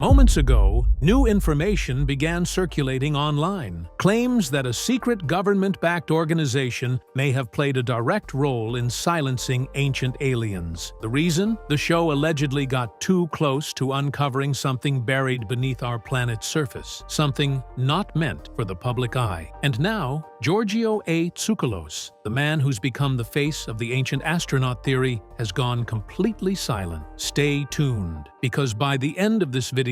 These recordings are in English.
Moments ago, new information began circulating online. Claims that a secret government-backed organization may have played a direct role in silencing ancient aliens. The reason? The show allegedly got too close to uncovering something buried beneath our planet's surface, something not meant for the public eye. And now, Giorgio A. Tsoukalos, the man who's become the face of the ancient astronaut theory, has gone completely silent. Stay tuned, because by the end of this video,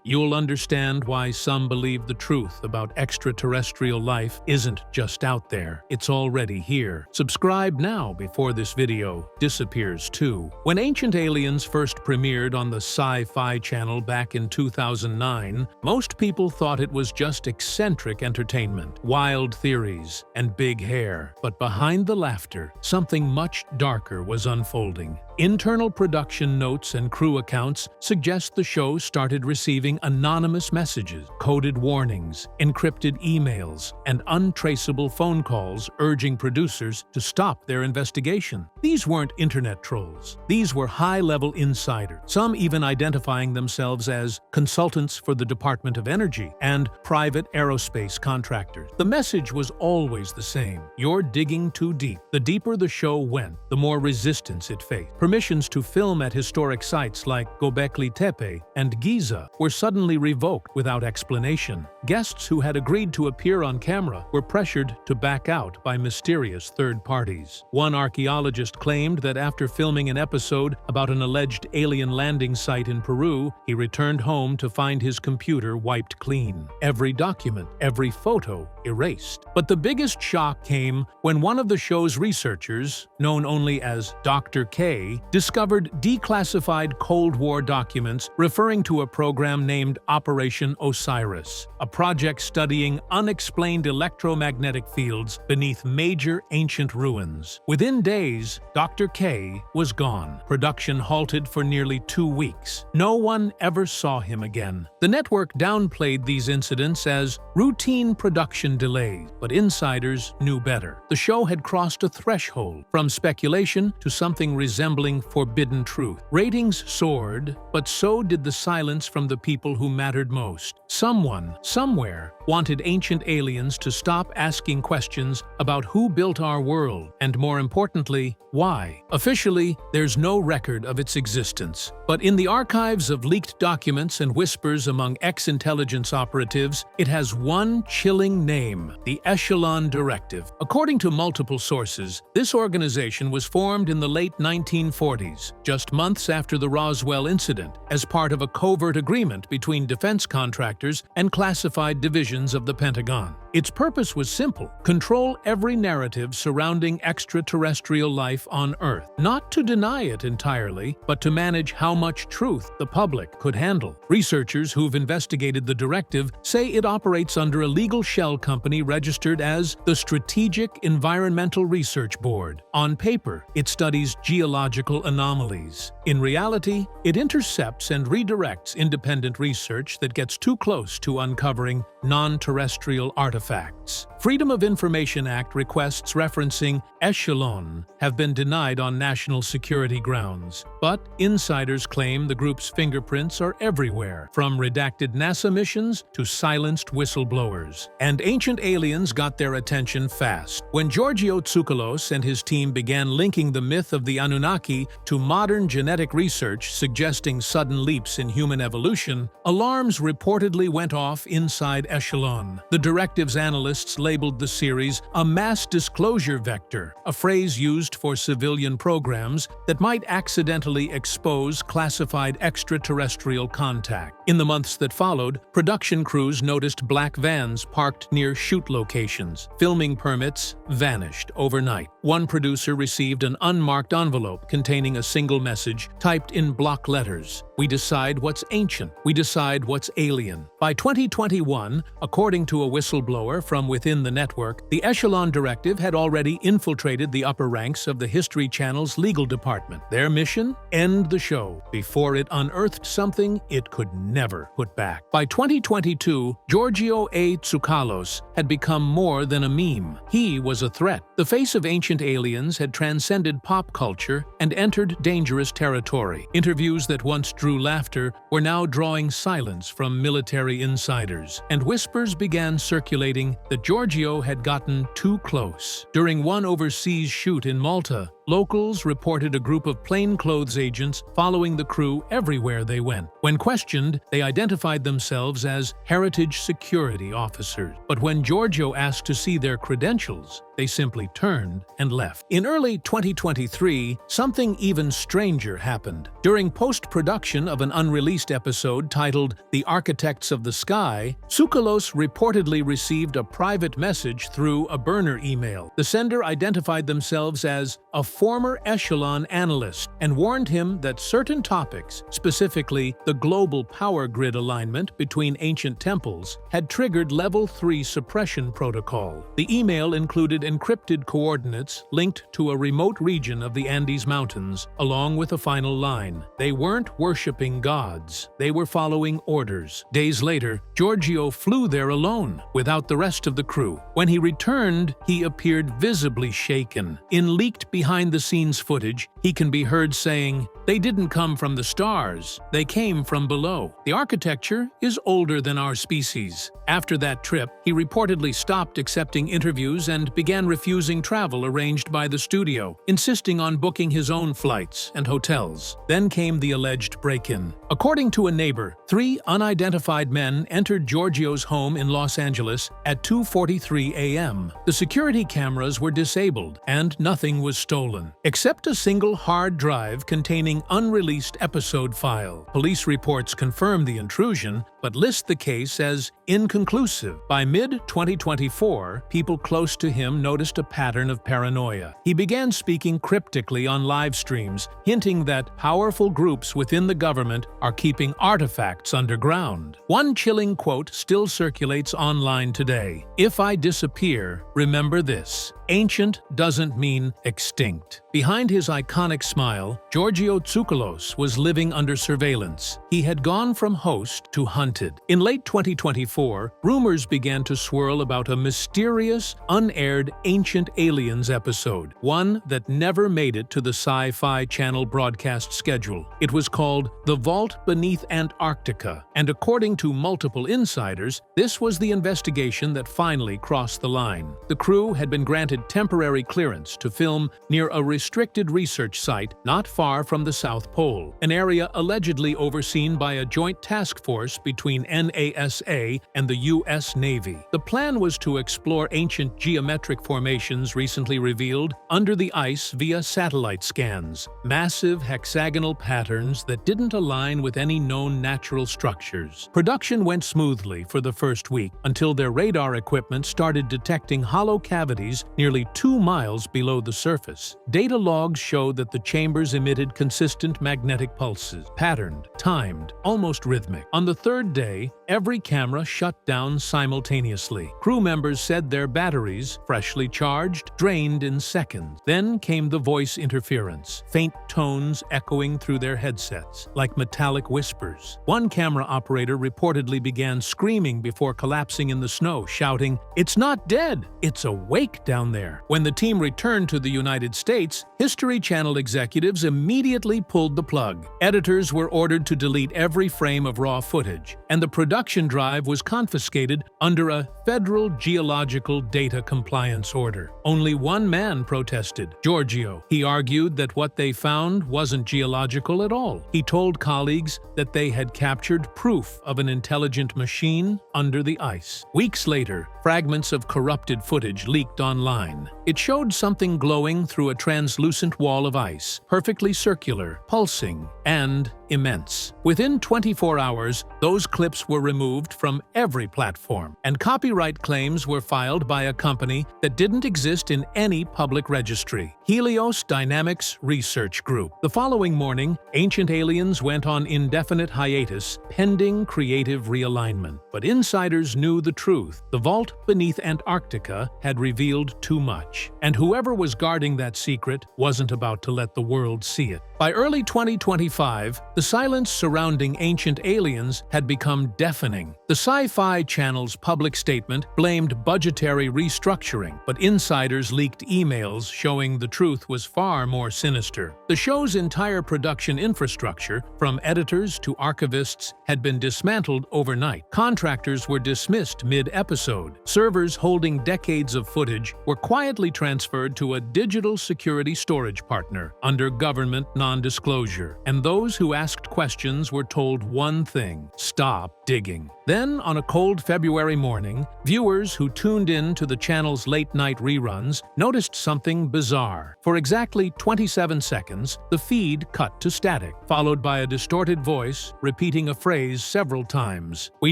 you'll understand why some believe the truth about extraterrestrial life isn't just out there, it's already here. Subscribe now before this video disappears too. When Ancient Aliens first premiered on the Sci-Fi Channel back in 2009, most people thought it was just eccentric entertainment, wild theories, and big hair. But behind the laughter, something much darker was unfolding. Internal production notes and crew accounts suggest the show started receiving anonymous messages, coded warnings, encrypted emails, and untraceable phone calls urging producers to stop their investigation. These weren't internet trolls. These were high-level insiders, some even identifying themselves as consultants for the Department of Energy and private aerospace contractors. The message was always the same: you're digging too deep. The deeper the show went, the more resistance it faced. Permissions to film at historic sites like Göbekli Tepe and Giza were suddenly revoked without explanation. Guests who had agreed to appear on camera were pressured to back out by mysterious third parties. One archaeologist claimed that after filming an episode about an alleged alien landing site in Peru, he returned home to find his computer wiped clean. Every document, every photo erased. But the biggest shock came when one of the show's researchers, known only as Dr. K, discovered declassified Cold War documents referring to a program named Operation Osiris, a project studying unexplained electromagnetic fields beneath major ancient ruins. Within days, Dr. K was gone. Production halted for nearly 2 weeks. No one ever saw him again. The network downplayed these incidents as routine production delays, but insiders knew better. The show had crossed a threshold from speculation to something resembling forbidden truth. Ratings soared, but so did the silence from the people who mattered most. Someone, somewhere, wanted Ancient Aliens to stop asking questions about who built our world, and more importantly, why. Officially, there's no record of its existence. But in the archives of leaked documents and whispers among ex-intelligence operatives, it has one chilling name: the Echelon Directive. According to multiple sources, this organization was formed in the late 1940s, just months after the Roswell incident, as part of a covert agreement between defense contractors and classified divisions of the Pentagon. Its purpose was simple: control every narrative surrounding extraterrestrial life on Earth. Not to deny it entirely, but to manage how much truth the public could handle. Researchers who've investigated the directive say it operates under a legal shell company registered as the Strategic Environmental Research Board. On paper, it studies geological anomalies. In reality, it intercepts and redirects independent research that gets too close to uncovering non-terrestrial artifacts. Freedom of Information Act requests referencing Echelon have been denied on national security grounds, but insiders claim the group's fingerprints are everywhere, from redacted NASA missions to silenced whistleblowers. And Ancient Aliens got their attention fast. When Giorgio Tsoukalos and his team began linking the myth of the Anunnaki to modern genetic research suggesting sudden leaps in human evolution, alarms reportedly went off inside Echelon. The directive's analysts labeled the series a mass disclosure vector, a phrase used for civilian programs that might accidentally expose classified extraterrestrial contact. In the months that followed, production crews noticed black vans parked near shoot locations. Filming permits vanished overnight. One producer received an unmarked envelope containing a single message typed in block letters: "We decide what's ancient. We decide what's alien." By 2021, according to a whistleblower, whistleblower from within the network, the Echelon Directive had already infiltrated the upper ranks of the History Channel's legal department. Their mission? End the show before it unearthed something it could never put back. By 2022, Giorgio A. Tsoukalos had become more than a meme. He was a threat. The face of ancient aliens had transcended pop culture and entered dangerous territory. Interviews that once drew laughter were now drawing silence from military insiders, and whispers began circulating that Giorgio had gotten too close. During one overseas shoot in Malta, locals reported a group of plainclothes agents following the crew everywhere they went. When questioned, they identified themselves as heritage security officers. But when Giorgio asked to see their credentials, they simply turned and left. In early 2023, something even stranger happened. During post-production of an unreleased episode titled The Architects of the Sky, Tsoukalos reportedly received a private message through a burner email. The sender identified themselves as a former Echelon analyst and warned him that certain topics, specifically the global power grid alignment between ancient temples, had triggered Level 3 suppression protocol. The email included encrypted coordinates linked to a remote region of the Andes Mountains, along with a final line. They weren't worshipping gods, they were following orders. Days later, Giorgio flew there alone, without the rest of the crew. When he returned, he appeared visibly shaken. In leaked behind-the-scenes footage, he can be heard saying, "They didn't come from the stars, they came from below. The architecture is older than our species." After that trip, he reportedly stopped accepting interviews and began refusing travel arranged by the studio, insisting on booking his own flights and hotels. Then came the alleged break-in. According to a neighbor, 3 unidentified men entered Giorgio's home in Los Angeles at 2:43 a.m. The security cameras were disabled, and nothing was stolen, except a single hard drive containing unreleased episode file. Police reports confirm the intrusion, but list the case as inconclusive. By mid-2024, people close to him noticed a pattern of paranoia. He began speaking cryptically on live streams, hinting that powerful groups within the government are keeping artifacts underground. One chilling quote still circulates online today: "If I disappear, remember this. Ancient doesn't mean extinct." Behind his iconic smile, Giorgio Tsoukalos was living under surveillance. He had gone from host to hunted. In late 2024, rumors began to swirl about a mysterious, unaired Ancient Aliens episode, one that never made it to the Sci-Fi Channel broadcast schedule. It was called The Vault Beneath Antarctica, and according to multiple insiders, this was the investigation that finally crossed the line. The crew had been granted temporary clearance to film near a restricted research site not far from the South Pole, an area allegedly overseen by a joint task force between NASA and the U.S. Navy. The plan was to explore ancient geometric formations recently revealed under the ice via satellite scans, massive hexagonal patterns that didn't align with any known natural structures. Production went smoothly for the first week until their radar equipment started detecting hollow cavities nearly 2 miles below the surface. Data logs showed that the chambers emitted consistent magnetic pulses, patterned, timed, almost rhythmic. On the 3rd day, every camera shut down simultaneously. Crew members said their batteries, freshly charged, drained in seconds. Then came the voice interference, faint tones echoing through their headsets, like metallic whispers. One camera operator reportedly began screaming before collapsing in the snow, shouting, "It's not dead, it's awake down there." When the team returned to the United States, History Channel executives immediately pulled the plug. Editors were ordered to delete every frame of raw footage, and the production drive was confiscated under a federal geological data compliance order. Only one man protested, Giorgio. He argued that what they found wasn't geological at all. He told colleagues that they had captured proof of an intelligent machine under the ice. Weeks later, fragments of corrupted footage leaked online. It showed something glowing through a translucent wall of ice, perfectly circular, pulsing, and immense. Within 24 hours, those clips were removed from every platform, and copyright claims were filed by a company that didn't exist in any public registry, Helios Dynamics Research Group. The following morning, Ancient Aliens went on indefinite hiatus, pending creative realignment. But insiders knew the truth. The vault beneath Antarctica had revealed too much, and whoever was guarding that secret wasn't about to let the world see it. By early 2025, the silence surrounding Ancient Aliens had become deafening. The Sci-Fi Channel's public statement blamed budgetary restructuring, but insiders leaked emails showing the truth was far more sinister. The show's entire production infrastructure, from editors to archivists, had been dismantled overnight. Contractors were dismissed mid-episode. Servers holding decades of footage were quietly transferred to a digital security storage partner under government non-disclosure. And those who asked questions were told one thing: stop digging. Then, on a cold February morning, viewers who tuned in to the channel's late-night reruns noticed something bizarre. For exactly 27 seconds, the feed cut to static, followed by a distorted voice repeating a phrase several times. "We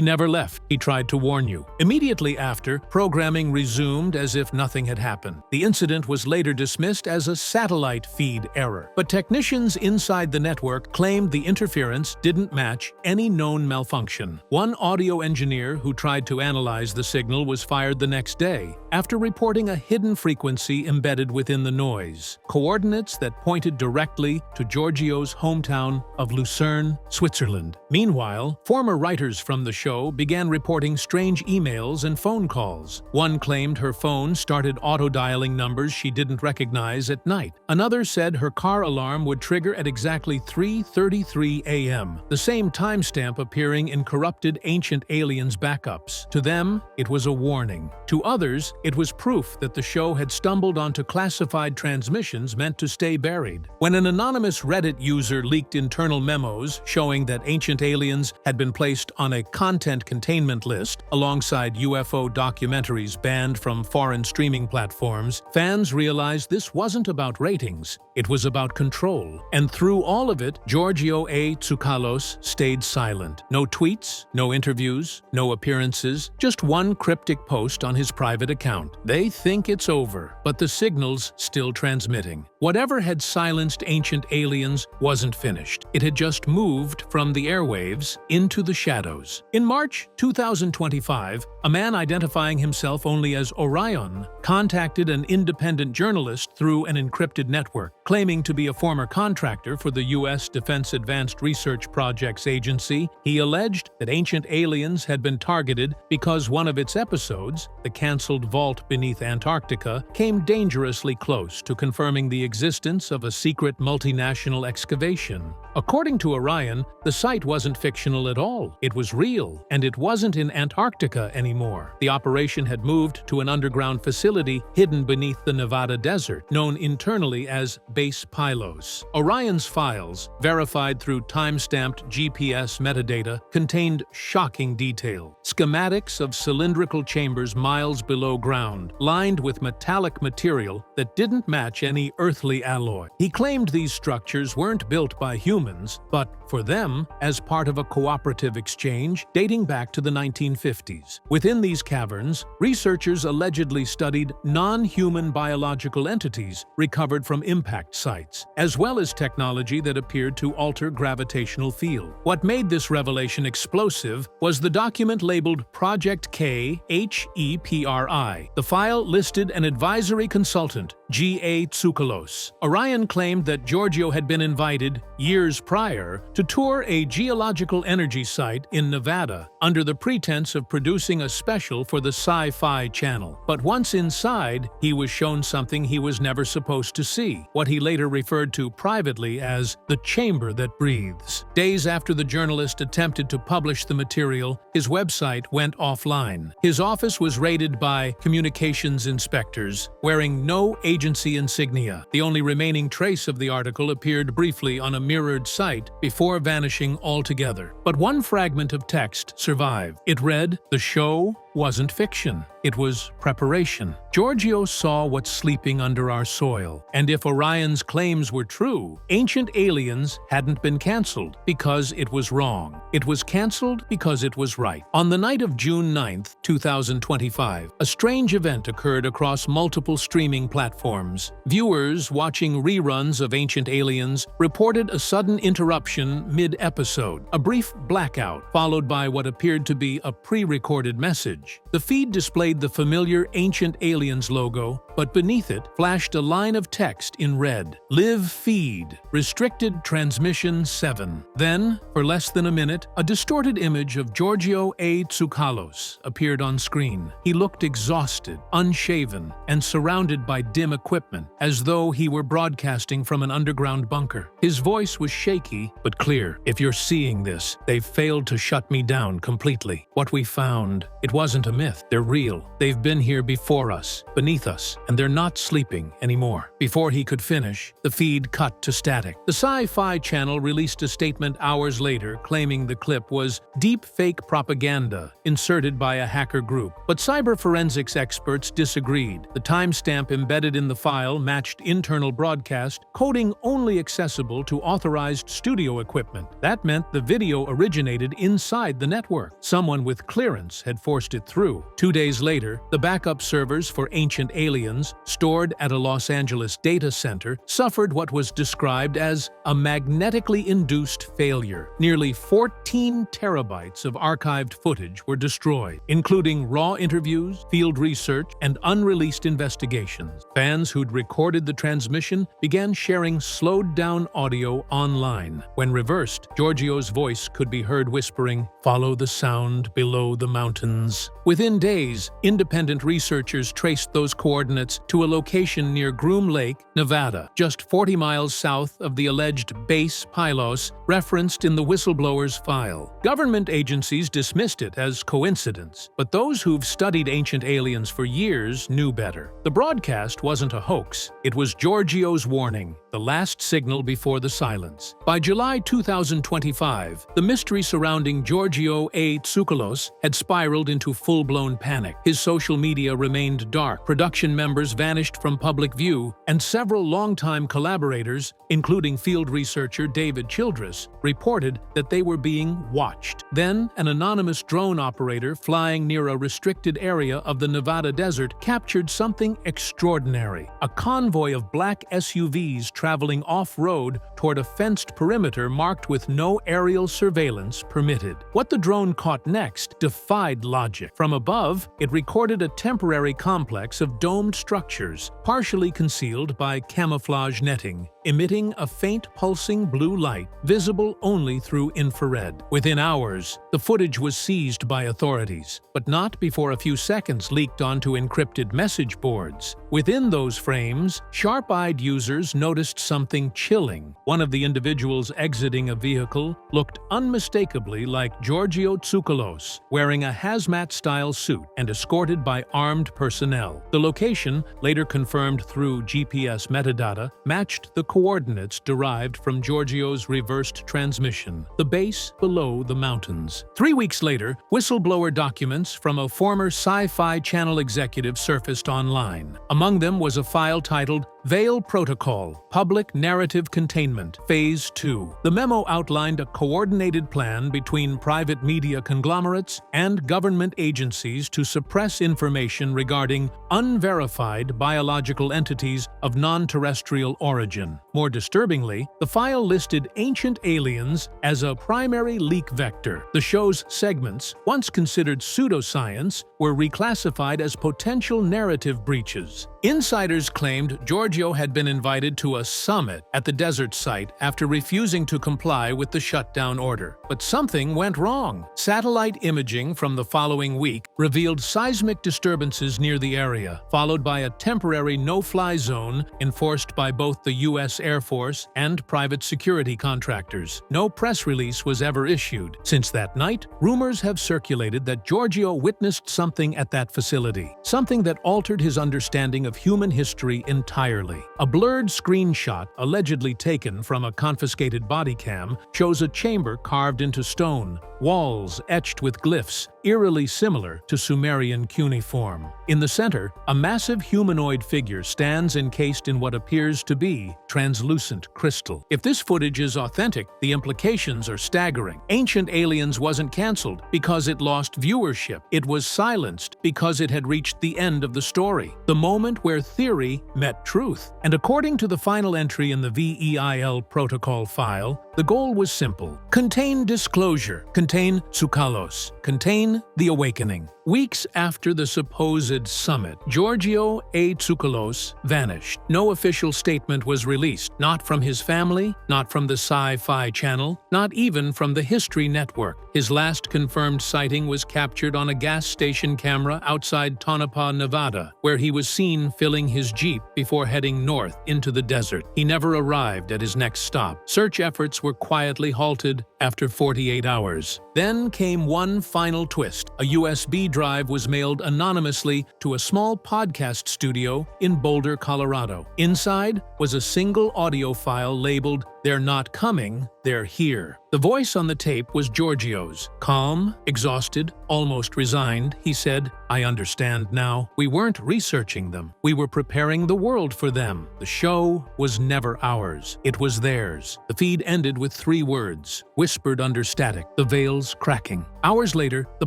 never left, he tried to warn you." Immediately after, programming resumed as if nothing had happened. The incident was later dismissed as a satellite feed error, but technicians inside the network claimed the interference didn't match any known malfunction. One audio engineer who tried to analyze the signal was fired the next day after reporting a hidden frequency embedded within the noise, coordinates that pointed directly to Giorgio's hometown of Lucerne, Switzerland. Meanwhile, former writers from the show began reporting strange emails and phone calls. One claimed her phone started auto-dialing numbers she didn't recognize at night. Another said her car alarm would trigger at exactly 3:33 a.m., the same timestamp appearing in corrupted Ancient Aliens backups. To them, it was a warning. To others, it was proof that the show had stumbled onto classified transmissions meant to stay buried. When an anonymous Reddit user leaked internal memos showing that Ancient Aliens had been placed on a content containment list alongside UFO documentaries banned from foreign streaming platforms, fans realized this wasn't about ratings. It was about control. And through all of it, Giorgio A. Tsoukalos stayed silent. No tweets, no interviews, no appearances, just one cryptic post on his private account. They think it's over, but the signal's still transmitting. Whatever had silenced Ancient Aliens wasn't finished. It had just moved from the airwaves into the shadows. In March 2025, a man identifying himself only as Orion contacted an independent journalist through an encrypted network. Claiming to be a former contractor for the U.S. Defense Advanced Research Projects Agency, he alleged that Ancient Aliens had been targeted because one of its episodes, the cancelled vault beneath Antarctica, came dangerously close to confirming the existence of a secret multinational excavation. According to Orion, the site wasn't fictional at all. It was real, and it wasn't in Antarctica anymore. The operation had moved to an underground facility hidden beneath the Nevada desert, known internally as Base Pylos. Orion's files, verified through time-stamped GPS metadata, contained shocking detail. Schematics of cylindrical chambers miles below ground, lined with metallic material that didn't match any earthly alloy. He claimed these structures weren't built by humans, but for them, as part of a cooperative exchange dating back to the 1950s. Within these caverns, researchers allegedly studied non-human biological entities recovered from impact sites, as well as technology that appeared to alter gravitational field. What made this revelation explosive was the document labeled Project K HEPRI. The file listed an advisory consultant, G.A. Tsoukalos. Orion claimed that Giorgio had been invited, years prior, to tour a geological energy site in Nevada under the pretense of producing a special for the Sci-Fi Channel. But once inside, he was shown something he was never supposed to see, what he later referred to privately as the chamber that breathes. Days after the journalist attempted to publish the material, his website went offline. His office was raided by communications inspectors, wearing no agency insignia. The only remaining trace of the article appeared briefly on a mirrored site before vanishing altogether. But one fragment of text survived. It read, "The show wasn't fiction. It was preparation. Giorgio saw what's sleeping under our soil. And if Orion's claims were true, ancient aliens hadn't been cancelled because it was wrong. It was cancelled because it was right. On the night of June 9, 2025, a strange event occurred across multiple streaming platforms. Viewers watching reruns of Ancient Aliens reported a sudden interruption mid-episode, a brief blackout, followed by what appeared to be a pre-recorded message. The feed displayed the familiar Ancient Aliens logo, but beneath it flashed a line of text in red: "Live feed. Restricted transmission 7." Then, for less than a minute, a distorted image of Giorgio A. Tsoukalos appeared on screen. He looked exhausted, unshaven, and surrounded by dim equipment, as though he were broadcasting from an underground bunker. His voice was shaky but clear. "If you're seeing this, they've failed to shut me down completely. What we found, it wasn't a myth. They're real. They've been here before us, beneath us, and they're not sleeping anymore." Before he could finish, the feed cut to static. The Sci-Fi Channel released a statement hours later claiming the clip was deep fake propaganda inserted by a hacker group. But cyber forensics experts disagreed. The timestamp embedded in the file matched internal broadcast, coding only accessible to authorized studio equipment. That meant the video originated inside the network. Someone with clearance had forced it through. 2 days later, the backup servers for Ancient Aliens, stored at a Los Angeles data center, suffered what was described as a magnetically induced failure. Nearly 14 terabytes of archived footage were destroyed, including raw interviews, field research, and unreleased investigations. Fans who'd recorded the transmission began sharing slowed-down audio online. When reversed, Giorgio's voice could be heard whispering, "Follow the sound below the mountains." Within days, independent researchers traced those coordinates to a location near Groom Lake, Nevada, just 40 miles south of the alleged base Pylos referenced in the whistleblower's file. Government agencies dismissed it as coincidence, but those who've studied Ancient Aliens for years knew better. The broadcast wasn't a hoax. It was Giorgio's warning, the last signal before the silence. By July 2025, the mystery surrounding Giorgio A. Tsoukalos had spiraled into full-blown panic. His social media remained dark, production members vanished from public view, and several longtime collaborators, including field researcher David Childress, reported that they were being watched. Then, an anonymous drone operator flying near a restricted area of the Nevada desert captured something extraordinary: a convoy of black SUVs traveling off-road toward a fenced perimeter marked with no aerial surveillance permitted. What the drone caught next defied logic. From above, it recorded a temporary complex of domed structures, partially concealed by camouflage netting, emitting a faint pulsing blue light visible only through infrared. Within hours, the footage was seized by authorities, but not before a few seconds leaked onto encrypted message boards. Within those frames, sharp-eyed users noticed something chilling. One of the individuals exiting a vehicle looked unmistakably like Giorgio Tsoukalos, wearing a hazmat-style suit and escorted by armed personnel. The location, later confirmed through GPS metadata, matched the coordinates derived from Giorgio's reversed transmission, the base below the mountains. 3 weeks later, whistleblower documents from a former Sci-Fi Channel executive surfaced online. Among them was a file titled Veil Protocol, Public Narrative Containment, Phase 2. The memo outlined a coordinated plan between private media conglomerates and government agencies to suppress information regarding unverified biological entities of non-terrestrial origin. More disturbingly, the file listed Ancient Aliens as a primary leak vector. The show's segments, once considered pseudoscience, were reclassified as potential narrative breaches. Insiders claimed Giorgio had been invited to a summit at the desert site after refusing to comply with the shutdown order. But something went wrong. Satellite imaging from the following week revealed seismic disturbances near the area, followed by a temporary no-fly zone enforced by both the U.S. Air Force and private security contractors. No press release was ever issued. Since that night, rumors have circulated that Giorgio witnessed something at that facility, something that altered his understanding of human history entirely. A blurred screenshot, allegedly taken from a confiscated body cam, shows a chamber carved into stone, walls etched with glyphs, eerily similar to Sumerian cuneiform. In the center, a massive humanoid figure stands encased in what appears to be translucent crystal. If this footage is authentic, the implications are staggering. Ancient Aliens wasn't cancelled because it lost viewership. It was silenced because it had reached the end of the story, the moment where theory met truth. And according to the final entry in the VEIL protocol file, the goal was simple: contain disclosure, contain Tsoukalos, contain the awakening. Weeks after the supposed summit, Giorgio A. Tsoukalos vanished. No official statement was released, not from his family, not from the Sci-Fi Channel, not even from the History Network. His last confirmed sighting was captured on a gas station camera outside Tonopah, Nevada, where he was seen filling his Jeep before heading north into the desert. He never arrived at his next stop. Search efforts were quietly halted after 48 hours. Then came one final twist. A USB drive was mailed anonymously to a small podcast studio in Boulder, Colorado. Inside was a single audio file labeled "They're not coming, they're here." The voice on the tape was Giorgio's. Calm, exhausted, almost resigned, he said, "I understand now. We weren't researching them. We were preparing the world for them. The show was never ours. It was theirs." The feed ended with 3 words, whispered under static, the veils cracking. Hours later, the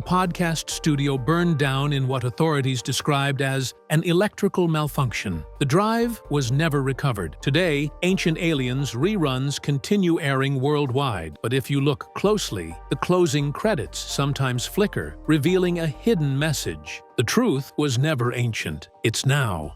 podcast studio burned down in what authorities described as an electrical malfunction. The drive was never recovered. Today, Ancient Aliens reruns continue airing worldwide, but if you look closely, the closing credits sometimes flicker, revealing a hidden message. The truth was never ancient. It's now.